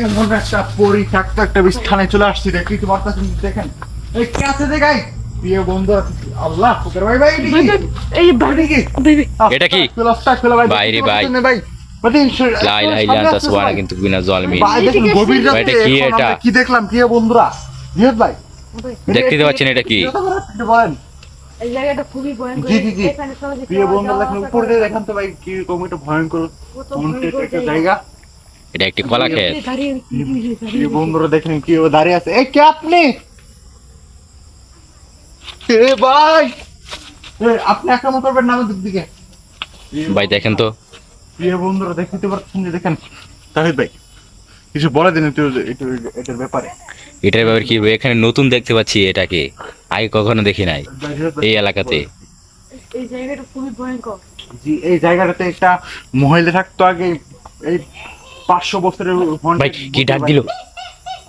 এমন একটা পরিত্যক্ত একটা স্থানে চলে আসছি, দেখি তোমার কাছে দেখেন এই কাছে দেখাই প্রিয় বন্ধু। আল্লাহ ফুকের ভাই ভাই এই বাড়ি কি এটা কি? ভাই বাইরে ভাই। ভাই লা ইলাহা ইল্লা আনতা সুবহানাকা কিন্তু বিনা জালিমিন। ভাই দেখুন গভীর রাতে এটা কি এখন এটা? আমরা কি দেখলাম প্রিয় বন্ধুরা? জিহাদ ভাই দেখতে তো পাচ্ছেন এটা কি? একটু বলেন। এই জায়গাটা খুবই ভয়ঙ্কর। জি জি জি এখানে সহজে প্রিয় কেউ বন্ধুরা যাওয়া দেখেন আসা উপরে করে না। দেখান তো ভাই কি রকম একটা ভয়ঙ্কর কত haunted ভয়ঙ্কর একটা জায়গা। এটা একটি কলা ক্ষেত। এই দাঁড়িয়ে প্রিয় বন্ধুরা দেখেন কি ও দাঁড়িয়ে আছে। এই কে আপনি? এ ভাই আপনি আক্রমণ করবেন না আমাদের দিকে। ভাই দেখেন তো, প্রিয় বন্ধুরা দেখতে পাচ্ছেন যে দেখেন তাহিদ ভাই কিছু বলে দিন একটু এটার ব্যাপারে। এটার ব্যাপারে কি? এখানে নতুন দেখতে পাচ্ছি এটাকে, আগে কখনো দেখি নাই এই এলাকাতে। এই জায়গাটা খুবই ভয়ঙ্কর। জি এই জায়গাটাতে একটা মহিলা থাকতো আগে, এই 500 বছরের ভাই কি ডাক দিল?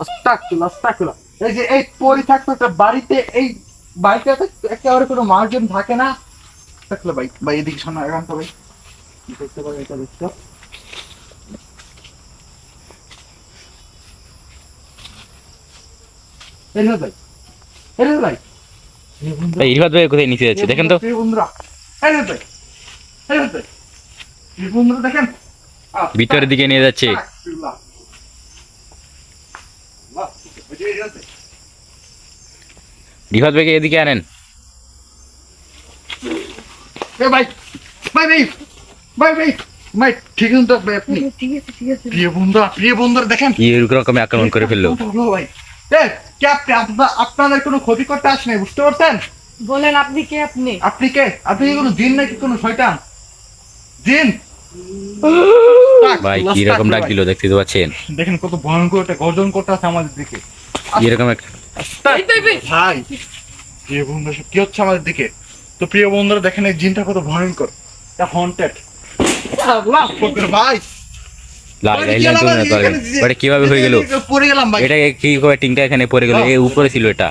আস্তাগফিরুল্লাহ। এই যে এই পরি থাকতো একটা বাড়িতে, এই বাড়িটাতে একেবারে কোনো মানুষজন থাকে না। থাকলে ভাই ভাই এদিকে সামনে আগান তো ভাই, কি দেখতে পারে এটা দেখতে। এই রে ভাই, এই রে ভাই, ভাই ইরফাত ভাই কোথায় নিচে যাচ্ছে দেখেন তো। এই বন্ধুরা, এই রে ভাই, এই রে ভাই, এই বন্ধুরা দেখেন ভিতরের দিকে নিয়ে যাচ্ছে। আস্তাগফিরুল্লাহ। আল্লাহ, ওই যে এই রে ভাই। ইরফাত ভাইকে এদিকে আনেন। এ ভাই ভাই ভাই ভাই ভাই ভাই ঠিক আছে তো ভাই আপনি ঠিক আছে ঠিক আছে। প্রিয় বন্ধুরা দেখেন কি এরকম রকমের আক্রমণ করে ফেললো? ভাই এ কে আপনি? আপনাদের কোনো ক্ষতি করতে আসেন নাই, বুঝতে পারছেন? বলেন আপনি কে? আপনি আপনি কে? আপনি কি কোনো জিন নাকি কোনো শয়তান? জিন? ভাই কি রকম ডাক দিল দেখতে তো পাচ্ছেন। দেখেন কত ভয়ঙ্কর একটা গর্জন করতে আছে আমাদের দিকে। এরকম একটা ভাই প্রিয় বন্ধু কি হচ্ছে আমাদের দিকে? তো প্রিয় বন্ধুরা দেখেন এই জিনটা কত ভয়ঙ্কর, এটা হন্টেড। আল্লাহ ফুকের ভাই লা ইলাহা ইল্লা আনতা সুবহানাকা জালিমিন। এটা কিভাবে হয়ে গেল? পড়ে গেলাম ভাই। এটা কি করে টিংটা এখানে পড়ে গেল? এই উপরে ছিল এটা।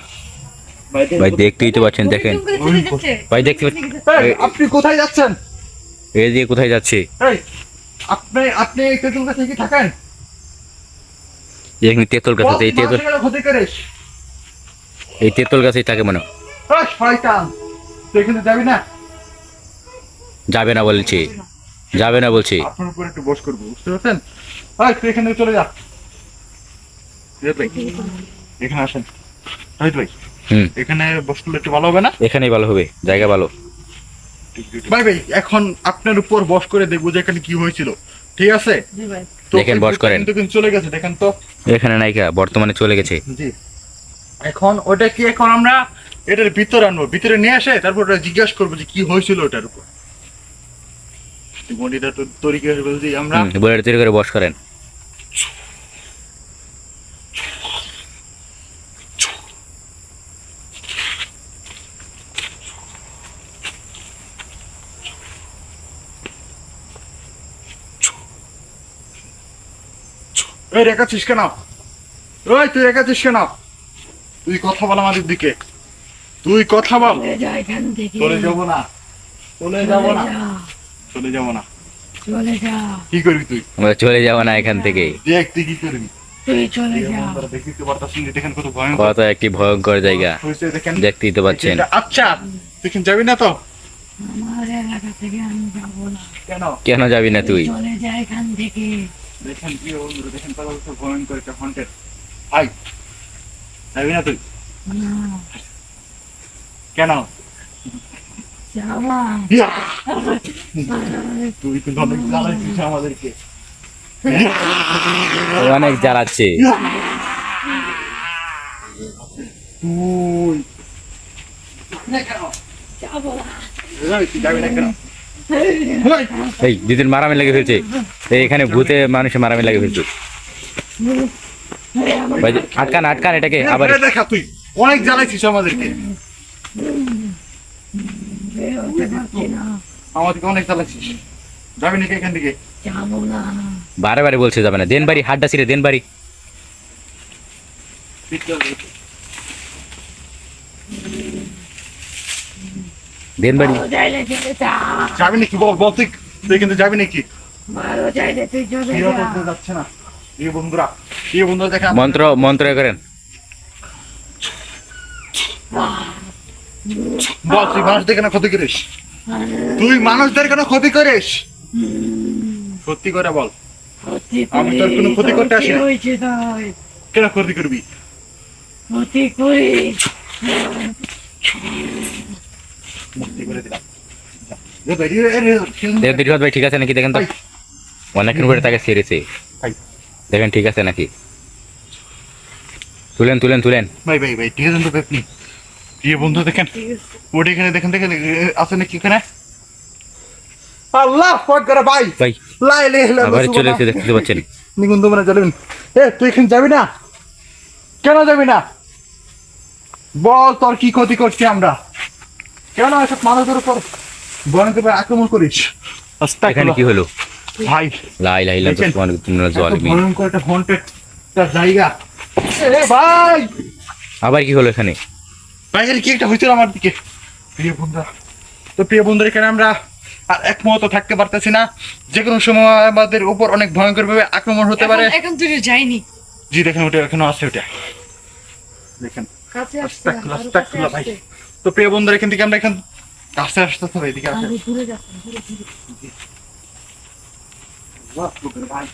ভাই দেখতেই তো পাচ্ছেন, দেখেন ভাই দেখতে পাচ্ছেন। এই, আপনি কোথায় যাচ্ছেন? এই দিয়ে কোথায় যাচ্ছে? এই আপনি এই তেঁতুল গাছে কি থাকেন? এখানে তেঁতুল গাছ আছে, এই তেঁতুল, মানুষের ক্ষতি করিস। এই তেঁতুল গাছেই থাকে মনে হয়। ওই শয়তান তুই এখানে যাবি না। যাবে না বলছি, যাবে না বলছি। আপনার উপর একটু বস করবো, বুঝতে পারছেন? ওই তুই এখানে চলে যা। জিয়াদ ভাই এখানে আসেন। তাহিদ ভাই হুম, এখানে বস করলে একটু ভালো হবে না? এখানেই ভালো হবে, জায়গা ভালো। ভাই ভাই এখন আপনার উপর বস করে দেখবো যে এখানে কি হয়েছিল, ঠিক আছে? জি ভাই। তো দেখেন, বস করেন। কিন্তু চলে গেছে দেখেন তো। এখানে নায়িকা বর্তমানে চলে গেছে। জি এখন ওটা কি, এখন আমরা এটার ভিতরে আনবো, ভিতরে নিয়ে আসে তারপর ওটা জিজ্ঞাসা করবো যে কি হয়েছিল ওটার উপর। বডিটা তো তৈরি করে বলছি আমরা। বলে তৈরি করে বস করেন। এই রেখাচ্ছিস কেন? ওই তুই রেখাচ্ছিস কেন? তুই কথা বল আমাদের দিকে, তুই কথা বল। চলে যা এখান থেকে। চলে যাবো না, চলে যাবো না, যা, চলে যাবো না। চলে যা, কি করবি তুই? আমরা চলে যাবো না এখান থেকে। দেখ তুই কি করবি? তুই চলে যা। দেখতে পারতাছিস না, দেখেন কত ভয়ঙ্কর কত একটি ভয়ঙ্কর জায়গা, হয়েছে দেখেন। দেখতেই তো পাচ্ছেন। আচ্ছা তুই কি যাবি না তো? আমার এলাকা থেকে আমি যাবো না। কেন? কেন যাবি না তুই? চলে যা এখান থেকে। দেখেন প্রিয় বন্ধুরা দেখেন কত ভয়ঙ্কর একটা হন্টেড। ভাই যাবি না তুই? না, কেন? যাওয়া। ইয়া! তুই কিন্তু অনেক জ্বালাইছিস আমাদেরকে। অনেক জ্বালাচ্ছে। তুই না কেন? যাবো না। এই, তুই যাবি না কেন? এই, এই দুদিন মারামারি লেগে ফেলছে, এই এখানে ভূতে মানুষে মারামারি লেগে ফেলছে। ভাই আটকান আটকান এটাকে আবার। এই দেখা তুই অনেক জ্বালাইছিস আমাদেরকে, বের হতে পারছি না। আমাদেরকে অনেক জ্বালাইছিস। যাবি নাকি এখান থেকে? যাবো না। বারে বারে বলছে যাবে না। দেন বাড়ি হাড্ডা ছিঁড়ে দেন বাড়ি। দেন বাড়ি। ভালো চাইলে চলে যা। যাবি নাকি বল বল তুই, তুই কিন্তু যাবি নাকি? ভালো চাইলে তুই চলে কি যা। হতে যাচ্ছে না। প্রিয় বন্ধুরা দেখেন মন্ত্র করেন। বল, তুই মানুষদের কেন ক্ষতি করিস? তুই মানুষদের কেন ক্ষতি করিস? সত্যি করে বল। আমি তোর কোনো ক্ষতি করতে আসিনি। কেন ক্ষতি করবি? মুক্তি করে দিলাম। দেখেন দীর্ঘ ভাই ঠিক আছে নাকি দেখেন তো, অনেকক্ষণ করে তাকে ছেড়েছে, দেখেন ঠিক আছে নাকি। তুলেন ভাই ঠিক আছে তো আপনি। প্রিয় বন্ধু দেখেন, ওটা এখানে দেখেন আছে নাকি এখানে? আল্লাহ আকবার ভাই। ভাই লা ইলাহা ইল্লাল্লাহ। আবার চলে এসে দেখতে পাচ্ছেন। নিগুন তোমরা যাবেন? তুই এখানে যাবি না? কেন যাবি না? বল, তোর কি ক্ষতি করছি আমরা? কেন এসব মানুষের উপর ভয়ঙ্কর আক্রমণ করিস? এখানে কি হলো ভাই? লা ইলাহা ইল্লাল্লাহ তোমরা জালিমিন। ভয়ঙ্কর একটা হন্টেড জায়গা। ভাই আবার কি হলো এখানে? ভাই কি একটা হয়েছিল আমার দিকে। প্রিয় বন্ধুরা এখানে আমরা আর এক মুহূর্ত থাকতে পারতেছি না। যে কোনো সময় আমাদের উপর অনেক ভয়ঙ্কর ভাবে আক্রমণ হতে পারে। এখন তুই যাইনি। জি দেখেন, ওটা এখনো আছে, ওটা দেখেন। কাছে আসছে, আস্তাগফিরুল্লাহ ভাই। তো প্রিয় বন্ধুরা এখান থেকে আমরা কাছে আসতে হবে, এদিকে আসেন। দূরে যাচ্ছে, দূরে। আল্লাহ আকবার ভাই।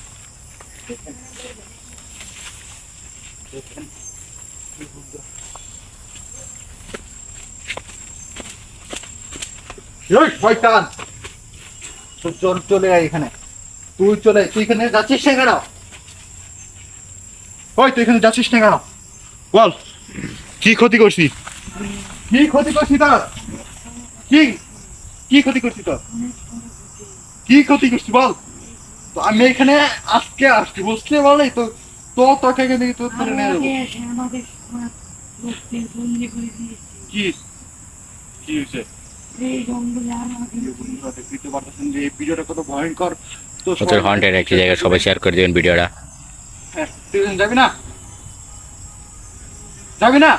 দেখেন। শয়তান, চলে আয় এখানে। তুই এখানে যাচ্ছিস না কেন? তুই এখানে যাচ্ছিস না কেন? বল, কি ক্ষতি করছি? কি ক্ষতি করছি তোর? কি ক্ষতি করছি তোর? কি ক্ষতি করছি বল? তো আমি এখানে আজকে আসছি, বুঝতে পারলি? তো তোকে এখানে তোর ধরে নিয়ে যাবো। আমাদের বন্দি করে দিয়েছে। কি হয়েছে? এই জঙ্গলে আমাদের দেখতে পারতেছেন যে এই ভিডিওটা কত ভয়ঙ্কর। তো হন্টেড একটি জায়গায় সবাই শেয়ার করে দেবেন ভিডিওটা। তুই যাবি না? যাবি না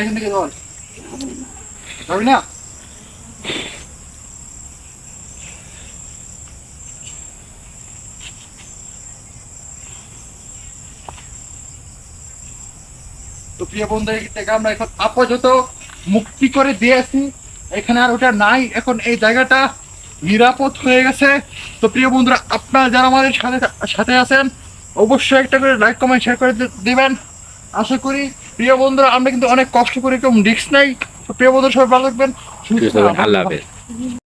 এখান থেকে? যাবি না? তো প্রিয় বন্ধু থেকে আমরা এখন আপাতত মুক্তি করে দিয়েছি। এখানে আর ওটা নাই, এখন এই জায়গাটা নিরাপদ হয়ে গেছে। তো প্রিয় বন্ধুরা, আপনারা যারা আমাদের সাথে আছেন অবশ্যই একটা করে লাইক কমেন্ট শেয়ার করে দিবেন। আশা করি প্রিয় বন্ধুরা, আমরা কিন্তু অনেক কষ্ট করে কেউ রিস্ক নাই। তো প্রিয় বন্ধুরা সবাই ভালো থাকবেন, সুস্থ থাকবেন। আল্লাহ হাফেজ।